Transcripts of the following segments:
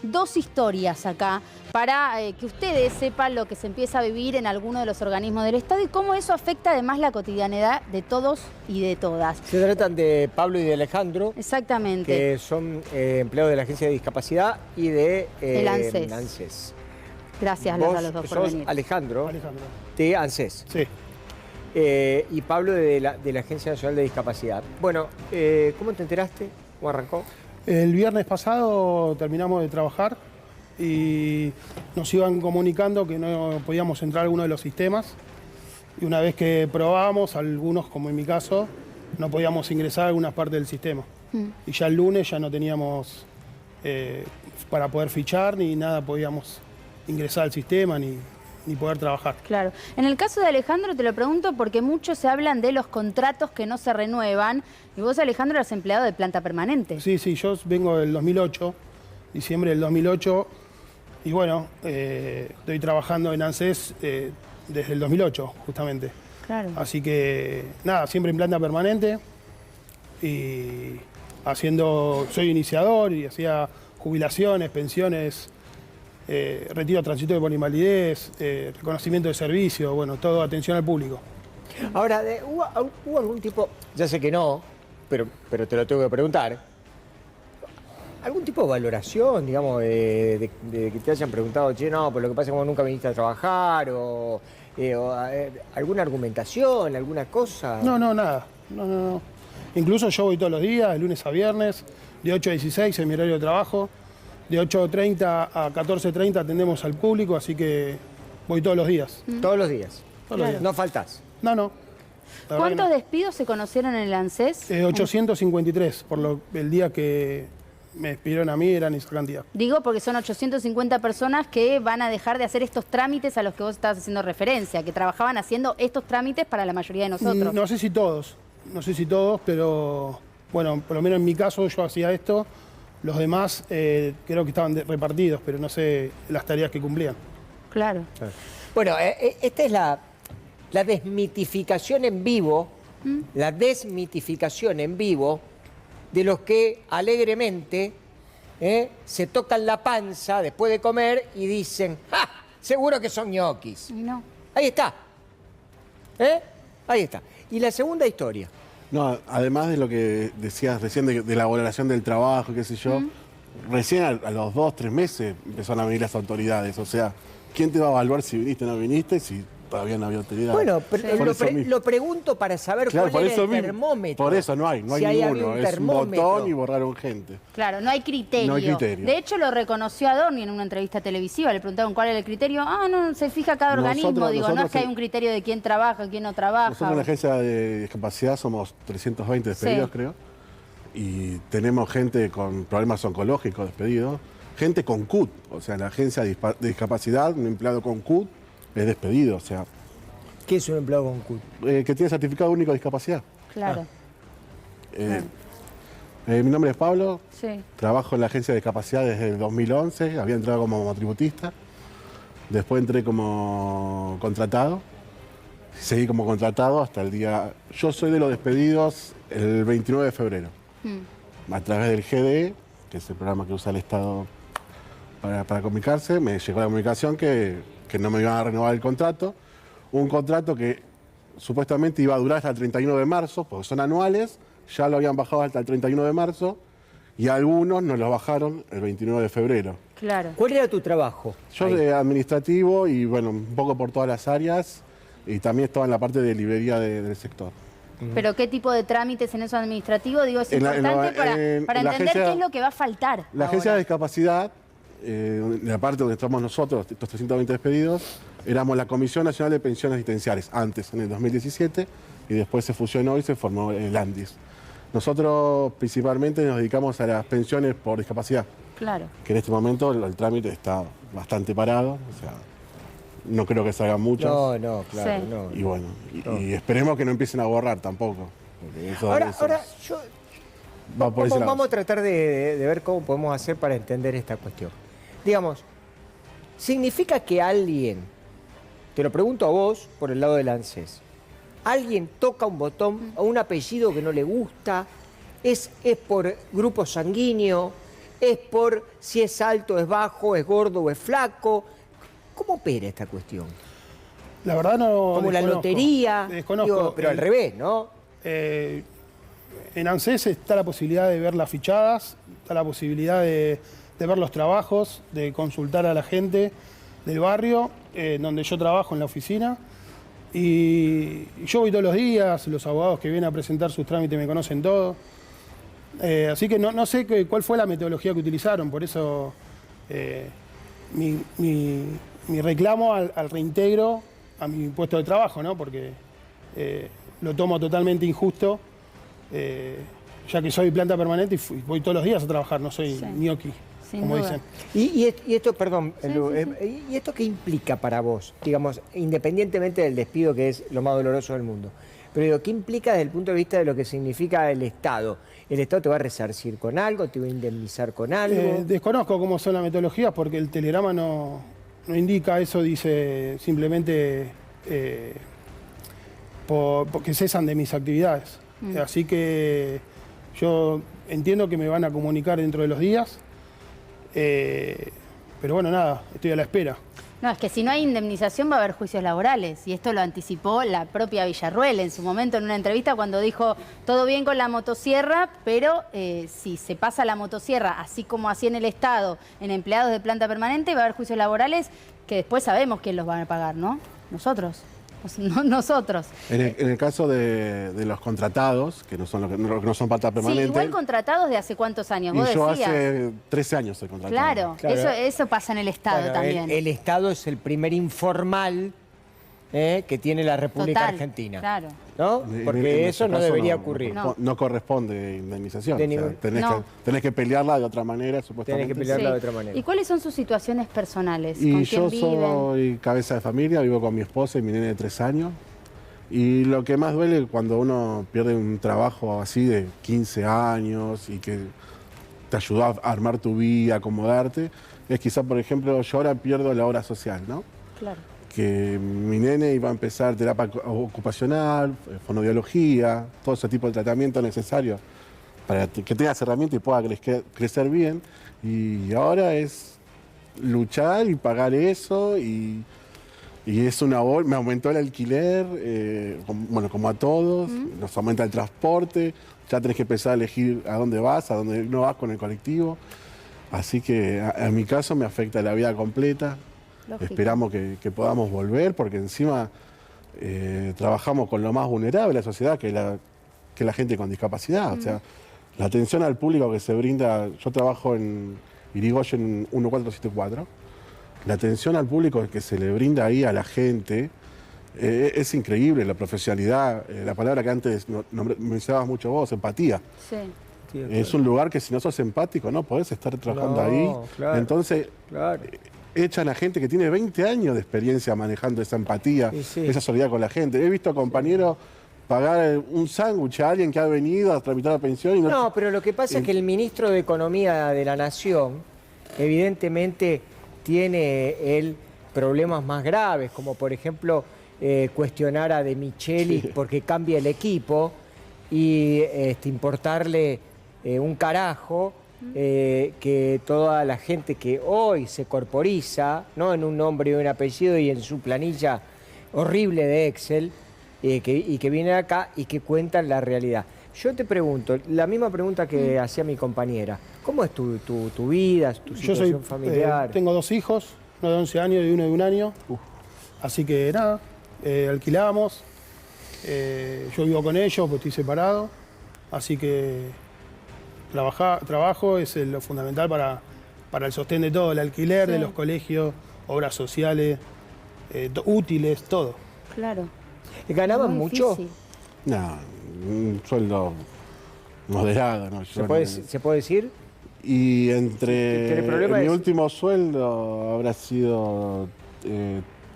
dos historias acá para que ustedes sepan lo que se empieza a vivir en alguno de los organismos del Estado y cómo eso afecta además la cotidianidad de todos y de todas. Se tratan de Pablo y de Alejandro. Exactamente. Que son empleados de la Agencia de Discapacidad y de el ANSES. ANSES. Gracias Vos a los dos por sos venir. Alejandro, de ANSES. Sí. Y Pablo de la Agencia Nacional de Discapacidad. Bueno, ¿cómo te enteraste? ¿Cómo arrancó? El viernes pasado terminamos de trabajar y nos iban comunicando que no podíamos entrar a alguno de los sistemas. Y una vez que probábamos, algunos, como en mi caso, no podíamos ingresar a algunas partes del sistema. Y ya el lunes ya no teníamos para poder fichar ni nada, podíamos ingresar al sistema ni poder trabajar. Claro. En el caso de Alejandro te lo pregunto porque muchos se hablan de los contratos que no se renuevan y vos, Alejandro, eres empleado de planta permanente. Sí, yo vengo del 2008, diciembre del 2008, y bueno, estoy trabajando en ANSES desde el 2008, justamente. Claro. Así que, nada, siempre en planta permanente y soy iniciador y hacía jubilaciones, pensiones, retiro transitorio por invalidez, reconocimiento de servicio, bueno, todo atención al público. Ahora, ¿hubo algún tipo, ya sé que no, pero te lo tengo que preguntar, algún tipo de valoración, digamos, de que te hayan preguntado, che, no, pero lo que pasa es que vos nunca viniste a trabajar, o alguna argumentación, alguna cosa? No, nada. No. Incluso yo voy todos los días, de lunes a viernes, de 8 a 16 en mi horario de trabajo. De 8:30 a 14:30 atendemos al público, así que voy todos los días. ¿Todos los días? Todos los días. ¿No faltás? No. ¿Cuántos despidos se conocieron en el ANSES? 853, el día que me despidieron a mí eran esa cantidad. Digo porque son 850 personas que van a dejar de hacer estos trámites a los que vos estabas haciendo referencia, que trabajaban haciendo estos trámites para la mayoría de nosotros. No sé si todos, pero bueno, por lo menos en mi caso yo hacía esto. Los demás creo que estaban repartidos, pero no sé las tareas que cumplían. Claro. Bueno, esta es la desmitificación en vivo, la desmitificación en vivo de los que alegremente se tocan la panza después de comer y dicen, ¡ja! Seguro que son ñoquis. No. Ahí está. Ahí está. Y la segunda historia. No, además de lo que decías recién de la valoración del trabajo, qué sé yo, recién a los 2, 3 meses empezaron a venir las autoridades. O sea, ¿quién te va a evaluar si viniste o no viniste? Si todavía no había autoridad. Bueno, pero lo pregunto para saber claro, cuál era el termómetro. Por eso no hay si ninguno. Es un botón y borraron gente. Claro, no hay criterio. No hay criterio. De hecho, lo reconoció Adorni en una entrevista televisiva. Le preguntaron cuál era el criterio. No, se fija cada organismo. No es que hay un criterio de quién trabaja, quién no trabaja. Nosotros en la agencia de discapacidad somos 320 despedidos, creo. Y tenemos gente con problemas oncológicos despedidos. Gente con CUT. O sea, en la agencia de discapacidad, un empleado con CUT es despedido. O sea, ¿qué es un empleado con CUT? Que tiene certificado único de discapacidad. Claro. Mi nombre es Pablo, Sí. trabajo en la agencia de discapacidad desde el 2011, había entrado como monotributista, después entré como contratado, seguí como contratado hasta el día... Yo soy de los despedidos el 29 de febrero, a través del GDE, que es el programa que usa el Estado para comunicarse, me llegó la comunicación que no me iban a renovar el contrato, un contrato que supuestamente iba a durar hasta el 31 de marzo, porque son anuales, ya lo habían bajado hasta el 31 de marzo, y algunos nos lo bajaron el 29 de febrero. Claro. ¿Cuál era tu trabajo? Yo de administrativo y bueno, un poco por todas las áreas, y también estaba en la parte de librería del sector. Pero ¿qué tipo de trámites en eso administrativo? Digo, es importante para entender qué es lo que va a faltar. La agencia de discapacidad, en la parte donde estamos nosotros, estos 320 despedidos, éramos la Comisión Nacional de Pensiones Asistenciales, antes, en el 2017, y después se fusionó y se formó el ANDIS. Nosotros principalmente nos dedicamos a las pensiones por discapacidad. Claro. Que en este momento el trámite está bastante parado, o sea, no creo que salgan muchos. No, claro, Sí. no. Y bueno, y esperemos que no empiecen a borrar tampoco. Ahora, yo... Vamos Vamos a tratar de ver cómo podemos hacer para entender esta cuestión. Digamos, ¿significa que alguien, te lo pregunto a vos por el lado del ANSES, alguien toca un botón a un apellido que no le gusta, es por grupo sanguíneo, ¿Es por si es alto, es bajo, es gordo o es flaco? ¿Cómo opera esta cuestión? La verdad no. Como la lotería. Desconozco. Digo, pero al revés, ¿no? En ANSES está la posibilidad de ver las fichadas, está la posibilidad de ver los trabajos, de consultar a la gente del barrio, donde yo trabajo en la oficina. Y yo voy todos los días, los abogados que vienen a presentar sus trámites me conocen todo. Así que no sé cuál fue la metodología que utilizaron, por eso mi reclamo al reintegro a mi puesto de trabajo, ¿no? Porque lo tomo totalmente injusto, ya que soy planta permanente y voy todos los días a trabajar, no soy ñoqui, como dicen. Y esto, perdón, Lu, sí. ¿y esto qué implica para vos? Digamos, independientemente del despido, que es lo más doloroso del mundo. Pero digo, ¿qué implica desde el punto de vista de lo que significa el Estado? ¿El Estado te va a resarcir con algo? ¿Te va a indemnizar con algo? Desconozco cómo son las metodologías porque el telegrama no indica eso, dice simplemente porque cesan de mis actividades. Así que yo entiendo que me van a comunicar dentro de los días, pero bueno, nada, estoy a la espera. No, es que si no hay indemnización va a haber juicios laborales y esto lo anticipó la propia Villarruel en su momento en una entrevista cuando dijo todo bien con la motosierra, pero si se pasa la motosierra así como así en el Estado, en empleados de planta permanente, va a haber juicios laborales que después sabemos quién los va a pagar, ¿no? Nosotros. Nosotros. En el caso de los contratados, que no son los que no son planta permanente. Sí, igual contratados de hace cuántos años, vos yo decías. hace 13 años soy contratado. Claro. Eso pasa en el Estado Bueno, también. El Estado es el primer informal que tiene la República Total, Argentina. claro. ¿No? En Porque ese eso no caso debería ocurrir. No corresponde indemnización. De O sea, ningún- tenés que pelearla de otra manera, Tenés supuestamente. que pelearla de otra manera. ¿Y cuáles son sus situaciones personales? Y ¿Con yo quién viven? soy cabeza de familia, vivo con mi esposa y mi nene de 3 años. Y lo que más duele cuando uno pierde un trabajo así de 15 años y que te ayudó a armar tu vida, acomodarte, es quizá, por ejemplo, yo ahora pierdo la obra social, ¿no? Claro. Que mi nene iba a empezar terapia ocupacional, fonoaudiología, todo ese tipo de tratamiento necesario para que tengas herramientas y pueda crecer bien. Y ahora es luchar y pagar eso y es una bolsa. Me aumentó el alquiler, como a todos, nos aumenta el transporte, ya tenés que empezar a elegir a dónde vas, a dónde no vas con el colectivo. Así que en mi caso me afecta la vida completa. Lógico. Esperamos que podamos volver, porque encima trabajamos con lo más vulnerable de la sociedad, que es la gente con discapacidad. O sea, la atención al público que se brinda, yo trabajo en Irigoyen 1474, la atención al público que se le brinda ahí a la gente es increíble, la profesionalidad, la palabra que antes mencionabas mucho vos, empatía. Sí. Es un lugar que si no sos empático no podés estar trabajando No, ahí. claro, Entonces, claro. echan a gente que tiene 20 años de experiencia manejando esa empatía, Sí. esa solidaridad con la gente. He visto compañeros pagar un sándwich a alguien que ha venido a tramitar la pensión y No, pero lo que pasa es que el ministro de Economía de la Nación, evidentemente, tiene él problemas más graves, como por ejemplo cuestionar a De Michelis porque cambia el equipo y importarle un carajo que toda la gente que hoy se corporiza, ¿no?, en un nombre y un apellido y en su planilla horrible de Excel, y que vienen acá y que cuentan la realidad. Yo te pregunto, la misma pregunta que hacía mi compañera, ¿cómo es tu vida, tu Yo situación familiar? tengo 2 hijos, uno de 11 años y uno de 1 año. Así que nada, alquilamos. Yo vivo con ellos, pues estoy separado. Así que trabajo es lo fundamental para el sostén de todo, el alquiler, de los colegios, obras sociales, útiles, todo. Claro. ¿Ganaban Muy mucho? difícil. No, un sueldo moderado, ¿no? ¿Se puede decir? Y Que el problema mi es- último sueldo habrá sido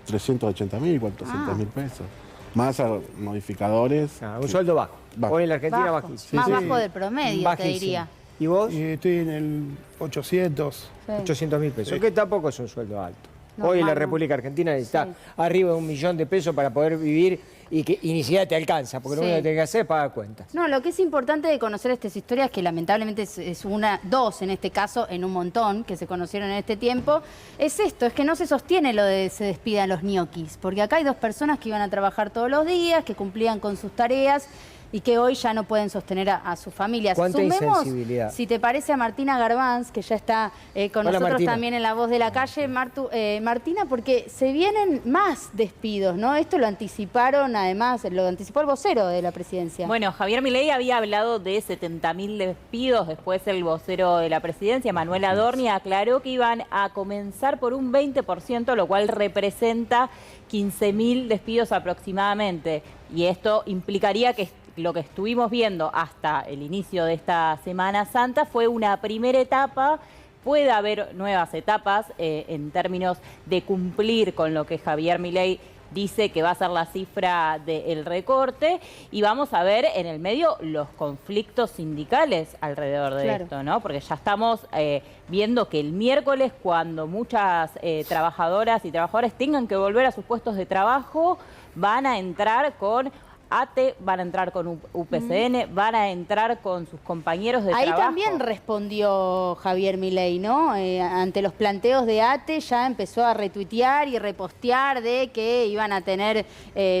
380.000, 400.000 pesos. Más a modificadores. Un sueldo bajo. Bajo. Hoy en la Argentina Bajo. bajísimo. Más bajo del promedio, Bajísimo. te diría. ¿Y vos? Y estoy en el 800. Sí. 800.000 pesos. Sí. Que tampoco es un sueldo alto. Hoy en la ¿no? República Argentina necesitas Sí. arriba de $1 millón para poder vivir y ni siquiera te alcanza, porque lo Sí. único que tenés que hacer es pagar cuentas. No, lo que es importante de conocer estas historias, que lamentablemente es dos en este caso, en un montón, que se conocieron en este tiempo, es esto, es que no se sostiene lo de se despidan los ñoquis, porque acá hay 2 personas que iban a trabajar todos los días, que cumplían con sus tareas y que hoy ya no pueden sostener a sus familias. Cuánta Sumemos, insensibilidad. si te parece, a Martina Garbanz, que ya está con Hola, nosotros Martina. también en La Voz de la Calle. Martina, porque se vienen más despidos, ¿no? Esto lo anticiparon, además, lo anticipó el vocero de la presidencia. Bueno, Javier Milei había hablado de 70.000 despidos, después el vocero de la presidencia, Manuel Adorni, aclaró que iban a comenzar por un 20%, lo cual representa 15.000 despidos aproximadamente. Y esto implicaría que lo que estuvimos viendo hasta el inicio de esta Semana Santa fue una primera etapa. Puede haber nuevas etapas en términos de cumplir con lo que Javier Milei dice que va a ser la cifra del recorte, y vamos a ver en el medio los conflictos sindicales alrededor de esto, ¿no? Porque ya estamos viendo que el miércoles, cuando muchas trabajadoras y trabajadores tengan que volver a sus puestos de trabajo, van a entrar con ATE, van a entrar con UPCN, van a entrar con sus compañeros de trabajo. Ahí también respondió Javier Milei, ¿no? Ante los planteos de ATE ya empezó a retuitear y repostear de que iban a tener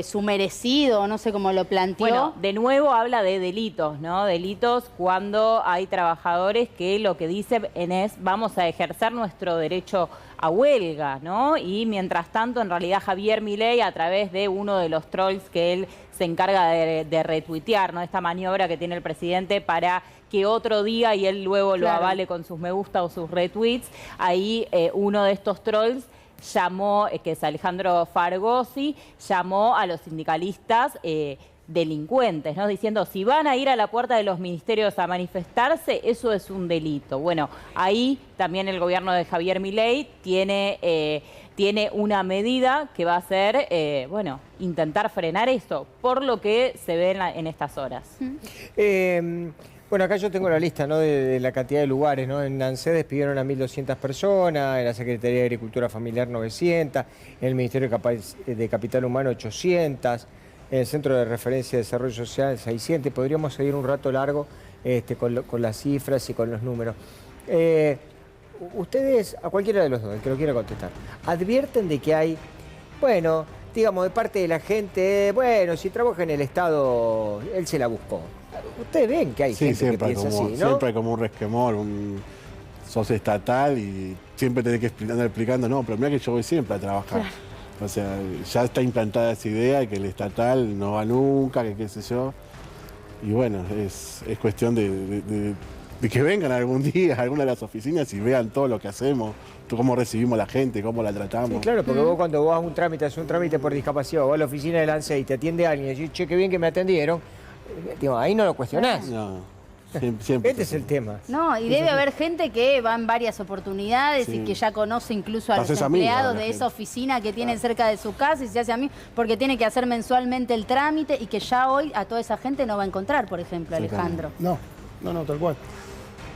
su merecido, no sé cómo lo planteó. Bueno, de nuevo habla de delitos, ¿no? Delitos cuando hay trabajadores que lo que dicen es vamos a ejercer nuestro derecho a huelga, ¿no? Y mientras tanto, en realidad, Javier Milei, a través de uno de los trolls que él se encarga de retuitear, ¿no? Esta maniobra que tiene el presidente para que otro día y él luego lo avale con sus me gusta o sus retweets, ahí uno de estos trolls llamó, que es Alejandro Fargosi, llamó a los sindicalistas delincuentes, ¿no? Diciendo, si van a ir a la puerta de los ministerios a manifestarse, eso es un delito. Bueno, ahí también el gobierno de Javier Milei tiene una medida que va a ser, bueno, intentar frenar esto, por lo que se ve en estas horas. Bueno, acá yo tengo la lista, ¿no? de la cantidad de lugares, ¿no? En ANSES despidieron a 1.200 personas, en la Secretaría de Agricultura Familiar 900, en el Ministerio de Capital Humano 800, en el Centro de Referencia de Desarrollo Social 600. Podríamos seguir un rato largo con las cifras y con los números. Ustedes, a cualquiera de los dos, el que lo quiera contestar, advierten de que hay, bueno, digamos, de parte de la gente, bueno, si trabaja en el Estado, él se la buscó. Ustedes ven que hay gente que piensa así, ¿no? Siempre hay como un resquemor, sos estatal y siempre tenés que andar explicando, no, pero mira que yo voy siempre a trabajar. Claro. O sea, ya está implantada esa idea de que el estatal no va nunca, que qué sé yo. Y bueno, es cuestión de que vengan algún día a alguna de las oficinas y vean todo lo que hacemos, cómo recibimos a la gente, cómo la tratamos. Sí, claro, porque vos cuando vos haces un trámite por discapacidad, vas a la oficina del ANSES y te atiende alguien y decís, che, qué bien que me atendieron, digo, ahí no lo cuestionás. No, siempre este es el tema. No, y debe haber gente que va en varias oportunidades y que ya conoce incluso a los empleados de esa oficina que tienen cerca de su casa y se hace a mí porque tiene que hacer mensualmente el trámite y que ya hoy a toda esa gente no va a encontrar, por ejemplo, Alejandro. No, tal cual.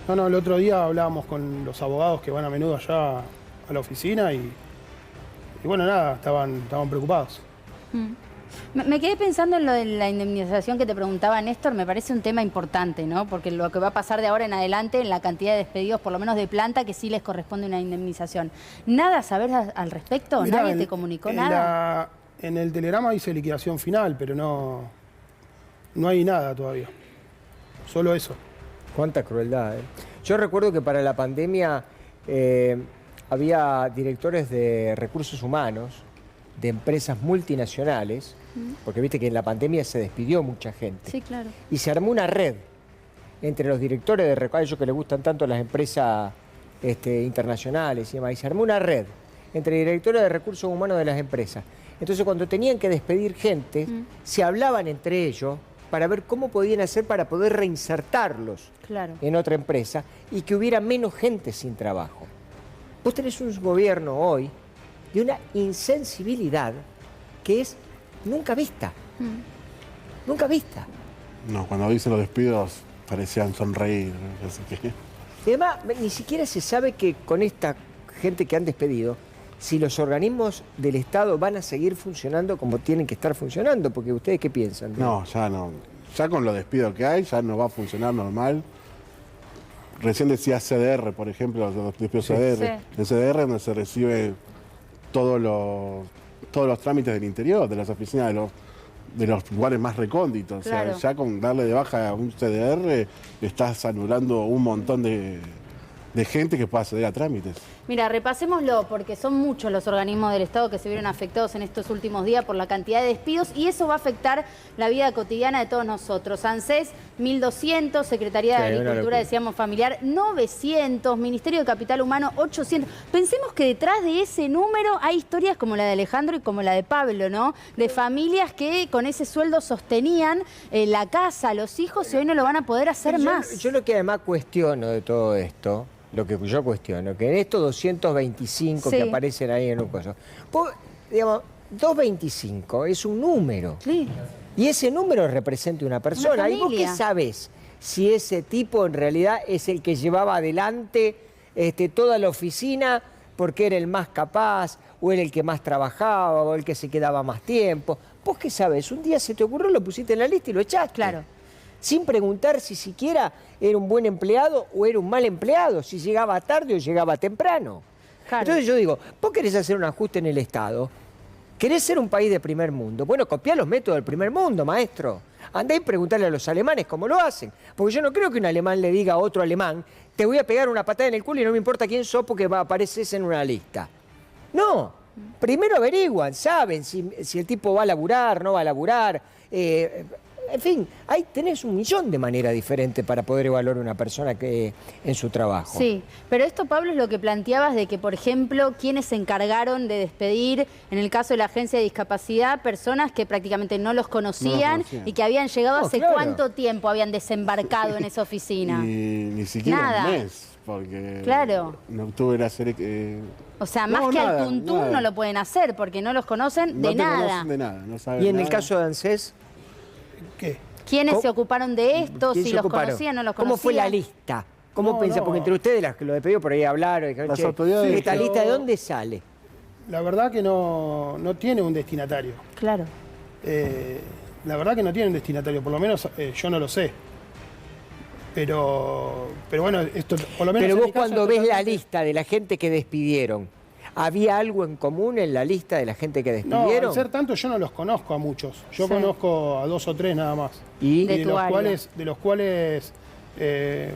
No, el otro día hablábamos con los abogados que van a menudo allá a la oficina y bueno, nada, estaban preocupados. Me quedé pensando en lo de la indemnización que te preguntaba Néstor, me parece un tema importante, ¿no? Porque lo que va a pasar de ahora en adelante en la cantidad de despedidos, por lo menos de planta, que sí les corresponde una indemnización. ¿Nada sabés al respecto? Mirá, ¿Nadie te comunicó nada? En el telegrama dice liquidación final, pero no hay nada todavía. Solo eso. Cuánta crueldad, ¿eh? Yo recuerdo que para la pandemia había directores de recursos humanos de empresas multinacionales, porque viste que en la pandemia se despidió mucha gente. Sí, claro. Y se armó una red entre los directores de recursos, a ellos que les gustan tanto las empresas internacionales y demás, y se armó una red entre directores de recursos humanos de las empresas. Entonces cuando tenían que despedir gente, se hablaban entre ellos para ver cómo podían hacer para poder reinsertarlos en otra empresa y que hubiera menos gente sin trabajo. Vos tenés un gobierno hoy de una insensibilidad que es nunca vista. Nunca vista. No, cuando dicen los despidos parecían sonreír. Así que... Además, ni siquiera se sabe que con esta gente que han despedido, si los organismos del Estado van a seguir funcionando como tienen que estar funcionando, porque ¿ustedes qué piensan? No, ya no. Ya con los despidos que hay, ya no va a funcionar normal. Recién decía CDR, por ejemplo, los despidos CDR. Sí. En CDR donde se recibe todos los trámites del interior, de las oficinas de los lugares más recónditos. Claro. O sea, ya con darle de baja a un CDR estás anulando un montón de gente que pueda acceder a trámites. Mira, repasémoslo, porque son muchos los organismos del Estado que se vieron afectados en estos últimos días por la cantidad de despidos y eso va a afectar la vida cotidiana de todos nosotros. ANSES, 1.200, Secretaría de Agricultura, decíamos familiar, 900, Ministerio de Capital Humano, 800. Pensemos que detrás de ese número hay historias como la de Alejandro y como la de Pablo, ¿no? De familias que con ese sueldo sostenían la casa, los hijos y hoy no lo van a poder hacer más. Yo lo que además cuestiono de todo esto, lo que yo cuestiono, que en estos 225 Sí. que aparecen ahí en un coso, digamos, 225 es un número. Sí. Y ese número representa una persona. ¿Y vos qué familia. sabés si ese tipo en realidad es el que llevaba adelante toda la oficina porque era el más capaz, o era el que más trabajaba, o el que se quedaba más tiempo? ¿Vos qué sabés? Un día se te ocurrió, lo pusiste en la lista y lo echaste. Claro. Sin preguntar si siquiera era un buen empleado o era un mal empleado, si llegaba tarde o llegaba temprano. Claro. Entonces yo digo, vos querés hacer un ajuste en el Estado, querés ser un país de primer mundo. Bueno, copiá los métodos del primer mundo, maestro. Andá y preguntarle a los alemanes cómo lo hacen. Porque yo no creo que un alemán le diga a otro alemán, te voy a pegar una patada en el culo y no me importa quién sos porque apareces en una lista. No. Primero averiguan, saben si el tipo va a laburar, no va a laburar. En fin, ahí tenés un millón de maneras diferentes para poder evaluar a una persona que en su trabajo. Sí, pero esto, Pablo, es lo que planteabas de que, por ejemplo, quienes se encargaron de despedir, en el caso de la Agencia de Discapacidad, personas que prácticamente no los conocían, y que habían llegado No, hace claro. cuánto tiempo habían desembarcado en esa oficina. Y ni siquiera Nada. un mes, porque Claro. en octubre era hacer... O sea, No, más que nada, al tuntún nada. no lo pueden hacer porque no los conocen no de te nada. conocen de nada, no saben Y en el nada. caso de ANSES, ¿Qué? ¿Quiénes ¿Cómo? se ocuparon de esto? ¿quién Si se los ocuparon? conocían, no los conocían. ¿Cómo fue la lista? ¿Cómo No, pensás? no. Porque entre ustedes, las que lo despedió por ahí hablaron, dijeron, Las "Che, autoridades ¿esta dijeron- lista de dónde sale?" La verdad que no tiene un destinatario. Claro. La verdad que no tiene un destinatario, por lo menos yo no lo sé. Pero bueno, esto por lo menos. Pero en vos mi caso, cuando ves la totalmente- lista de la gente que despidieron, ¿había algo en común en la lista de la gente que No, despidieron? al ser tanto yo no los conozco a muchos. Yo Sí. conozco a 2 o 3 nada más. Y De de tu los, área. cuales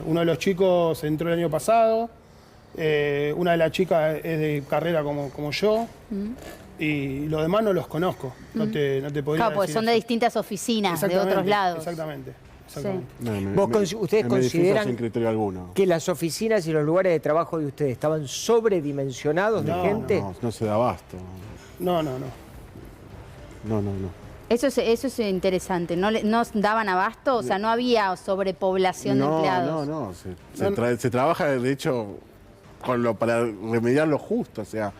uno de los chicos entró el año pasado, una de las chicas es de carrera como yo, y los demás no los conozco. No te podría Claro, porque decir son de eso. distintas oficinas, de Exactamente, otros lados. Exactamente. No, ¿Ustedes en mi defensa consideran sin criterio alguno. que las oficinas y los lugares de trabajo de ustedes estaban sobredimensionados de No, gente? No se da abasto. No. No. Eso es interesante. ¿No daban abasto? O sea, no había sobrepoblación de empleados. No. Se trabaja, de hecho, para remediar lo justo. O sea,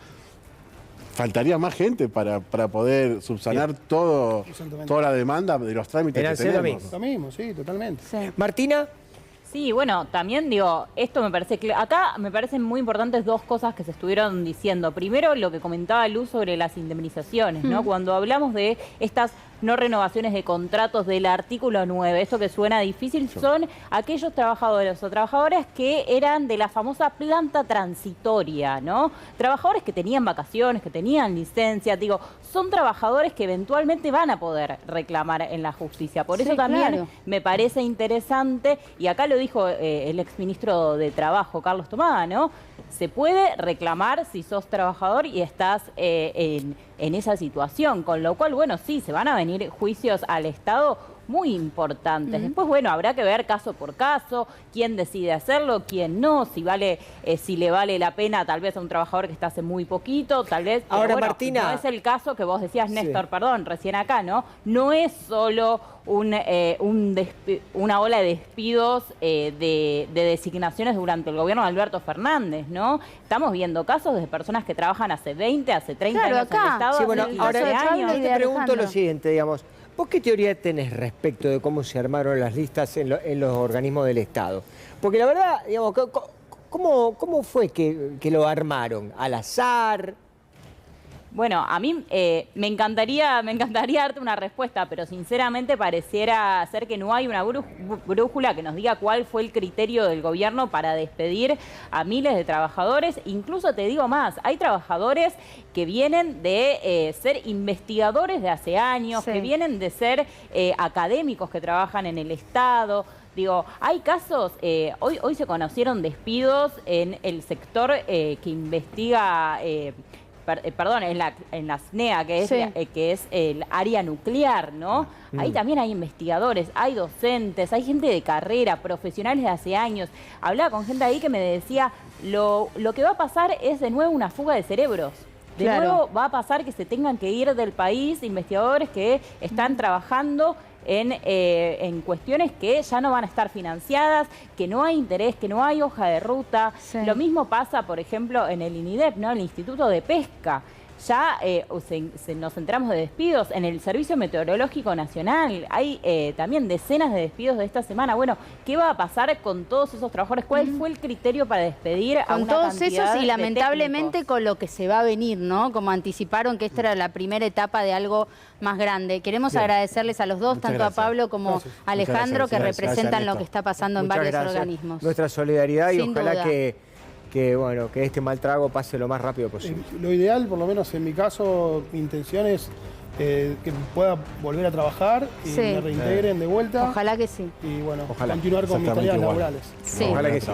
faltaría más gente para poder subsanar Exactamente. toda la demanda de los trámites Era que hacer lo tenemos. mismo. Lo mismo, sí, totalmente. Sí. Martina, Sí, bueno, también digo, esto me parece que acá me parecen muy importantes dos cosas que se estuvieron diciendo. Primero, lo que comentaba Luz sobre las indemnizaciones, ¿no? Cuando hablamos de estas no renovaciones de contratos del artículo 9, esto que suena difícil, son aquellos trabajadores o trabajadoras que eran de la famosa planta transitoria, ¿no? Trabajadores que tenían vacaciones, que tenían licencia, digo, son trabajadores que eventualmente van a poder reclamar en la justicia. Por eso Sí, también claro. me parece interesante, y acá lo dijo el exministro de Trabajo, Carlos Tomada, ¿no? Se puede reclamar si sos trabajador y estás en esa situación, con lo cual, bueno, sí, se van a venir juicios al Estado muy importantes. Después, bueno, habrá que ver caso por caso, quién decide hacerlo, quién no, si le vale la pena tal vez a un trabajador que está hace muy poquito, tal vez. Pero Ahora, bueno, Martina. no es el caso que vos decías, Sí. Néstor, perdón, recién acá, ¿no? No es solo una ola de despidos de designaciones durante el gobierno de Alberto Fernández, ¿no? Estamos viendo casos de personas que trabajan hace 20, hace 30 Claro, años en acá. el Estado, sí, bueno, hace ahora 12 años. y yo de te pregunto Alejandro. lo siguiente, digamos, ¿vos qué teoría tenés respecto de cómo se armaron las listas en los organismos del Estado? Porque la verdad, digamos, ¿cómo fue que lo armaron? ¿Al azar? Bueno, a mí me encantaría darte una respuesta, pero sinceramente pareciera ser que no hay una brújula que nos diga cuál fue el criterio del gobierno para despedir a miles de trabajadores. Incluso te digo más, hay trabajadores que vienen de ser investigadores de hace años, Sí. que vienen de ser académicos que trabajan en el Estado. Digo, hay casos, hoy se conocieron despidos en el sector que investiga... perdón, en la SNEA, que es, Sí. Que es el área nuclear, ¿no? Ahí también hay investigadores, hay docentes, hay gente de carrera, profesionales de hace años. Hablaba con gente ahí que me decía, lo que va a pasar es de nuevo una fuga de cerebros. De Claro. nuevo va a pasar que se tengan que ir del país investigadores que están trabajando en cuestiones que ya no van a estar financiadas, que no hay interés, que no hay hoja de ruta. Sí. Lo mismo pasa, por ejemplo, en el INIDEP, ¿no? El Instituto de Pesca. Ya nos enteramos de despidos en el Servicio Meteorológico Nacional. Hay también decenas de despidos de esta semana. Bueno, ¿qué va a pasar con todos esos trabajadores? ¿Cuál fue el criterio para despedir a Con una todos cantidad esos y de lamentablemente técnicos? con lo que se va a venir, ¿no? Como anticiparon que esta era la primera etapa de algo más grande. Queremos Bien. agradecerles a los dos, Muchas tanto gracias. a Pablo como Gracias. a Alejandro, Muchas gracias. que Gracias, representan lo Néstor. que está pasando en Muchas varios gracias. organismos. Nuestra solidaridad y Sin ojalá duda. que este mal trago pase lo más rápido posible. Lo ideal, por lo menos en mi caso, mi intención es que pueda volver a trabajar y Sí. me reintegren de vuelta. Ojalá que sí. Y bueno, Ojalá. continuar con mis Exactamente tareas igual. laborales. Sí. Ojalá que sí.